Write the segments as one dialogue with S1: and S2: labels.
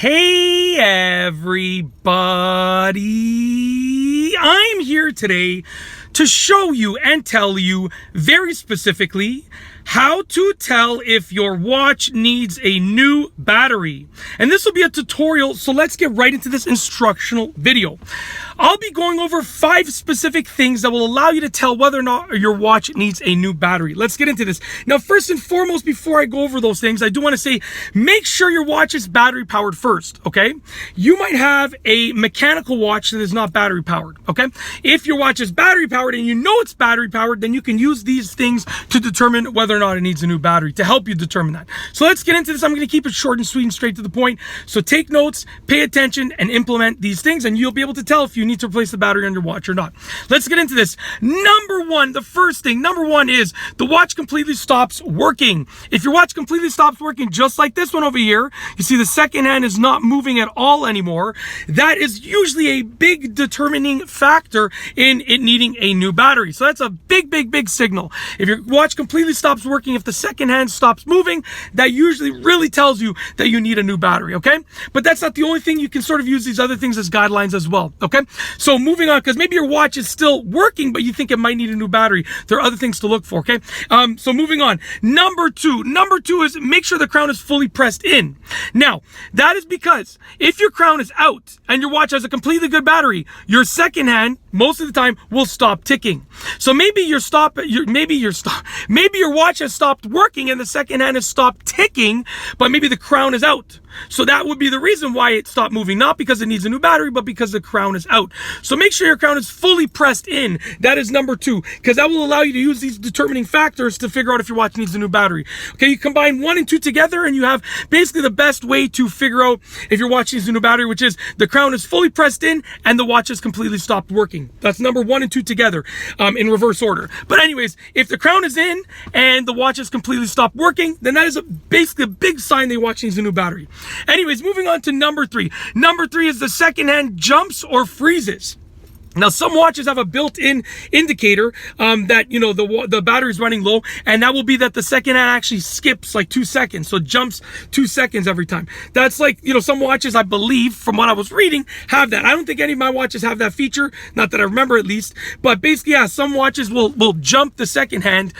S1: Hey everybody, I'm here today to show you and tell you very specifically how to tell if your watch needs a new battery. And this will be a tutorial, so let's get right into this instructional video. I'll be going over 5 specific things that will allow you to tell whether or not your watch needs a new battery. Let's get into this. Now, first and foremost, before I go over those things, I do want to say, make sure your watch is battery powered first, okay? You might have a mechanical watch that is not battery powered, okay? If your watch is battery powered and you know it's battery powered, then you can use these things to determine whether or not it needs a new battery, to help you determine that. So let's get into this. I'm going to keep it short and sweet and straight to the point. So take notes, pay attention, and implement these things, and you'll be able to tell if you need to replace the battery on your watch or not. Let's get into this. Number one is the watch completely stops working. If your watch completely stops working, just like this one over here, you see the second hand is not moving at all anymore. That is usually a big determining factor in it needing a new battery. So that's a big signal. If your watch completely stops working, if the second hand stops moving, that usually really tells you that you need a new battery, okay? But that's not the only thing. You can sort of use these other things as guidelines as well, okay? So moving on, because maybe your watch is still working, but you think it might need a new battery. There are other things to look for, okay? So moving on. Number two is make sure the crown is fully pressed in. Now, that is because if your crown is out and your watch has a completely good battery, your second hand, most of the time, will stop ticking. So maybe your watch has stopped working and the second hand has stopped ticking, but maybe the crown is out. So that would be the reason why it stopped moving, not because it needs a new battery, but because the crown is out. So make sure your crown is fully pressed in. That is number 2, because that will allow you to use these determining factors to figure out if your watch needs a new battery. Okay, you combine 1 and 2 together and you have basically the best way to figure out if your watch needs a new battery, which is the crown is fully pressed in and the watch has completely stopped working. That's number 1 and 2 together, in reverse order. But anyways, if the crown is in and the watch has completely stopped working, then that is basically a big sign that your watch needs a new battery. Anyways, moving on to number 3. Number 3 is the second hand jumps or freezes. Now, some watches have a built-in indicator that, you know, the battery's running low, and that will be that the second hand actually skips like 2 seconds. So it jumps 2 seconds every time. That's like, you know, some watches, I believe, from what I was reading, have that. I don't think any of my watches have that feature, not that I remember at least. But basically, yeah, some watches will jump the second hand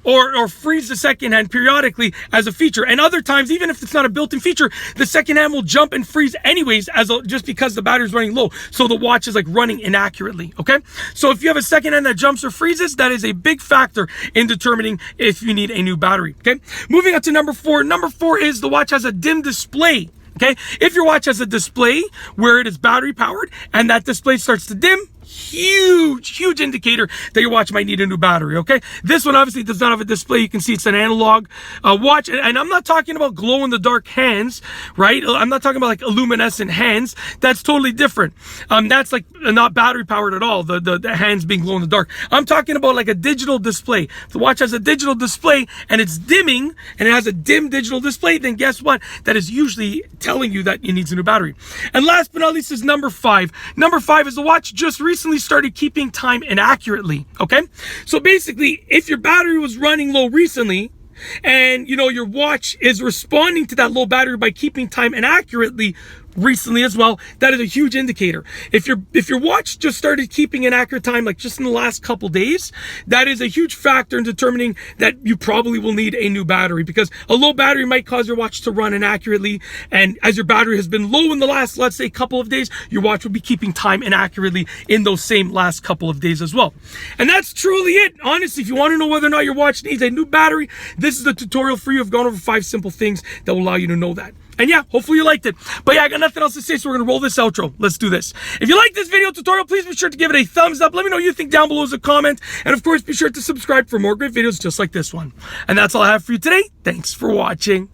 S1: or freeze the second hand periodically as a feature. And other times, even if it's not a built-in feature, the second hand will jump and freeze anyways just because the battery's running low. So the watch is like running inaccurately, okay? So if you have a second hand that jumps or freezes, that is a big factor in determining if you need a new battery, okay? Moving on to number 4. Number 4 is the watch has a dim display, okay? If your watch has a display where it is battery powered and that display starts to dim, huge indicator that your watch might need a new battery, okay? This one obviously does not have a display. You can see it's an analog watch, and I'm not talking about glow-in-the-dark hands, right? I'm not talking about like luminescent hands. That's totally different. That's like not battery powered at all, the hands being glow-in-the-dark. I'm talking about like a digital display. If the watch has a digital display and it's dimming and it has a dim digital display, then guess what? That is usually telling you that it needs a new battery. And last but not least is number 5. Number 5 is the watch just recently started keeping time inaccurately, okay? So basically, if your battery was running low recently, and you know your watch is responding to that low battery by keeping time inaccurately recently as well, that is a huge indicator. If your watch just started keeping an accurate time like just in the last couple days, that is a huge factor in determining that you probably will need a new battery, because a low battery might cause your watch to run inaccurately, and as your battery has been low in the last, let's say, couple of days, your watch will be keeping time inaccurately in those same last couple of days as well. And that's truly it. Honestly, if you want to know whether or not your watch needs a new battery, this is the tutorial for you. I've gone over 5 simple things that will allow you to know that. And yeah, hopefully you liked it. But yeah, I got nothing else to say, so we're going to roll this outro. Let's do this. If you like this video tutorial, please be sure to give it a thumbs up. Let me know what you think down below as a comment. And of course, be sure to subscribe for more great videos just like this one. And that's all I have for you today. Thanks for watching.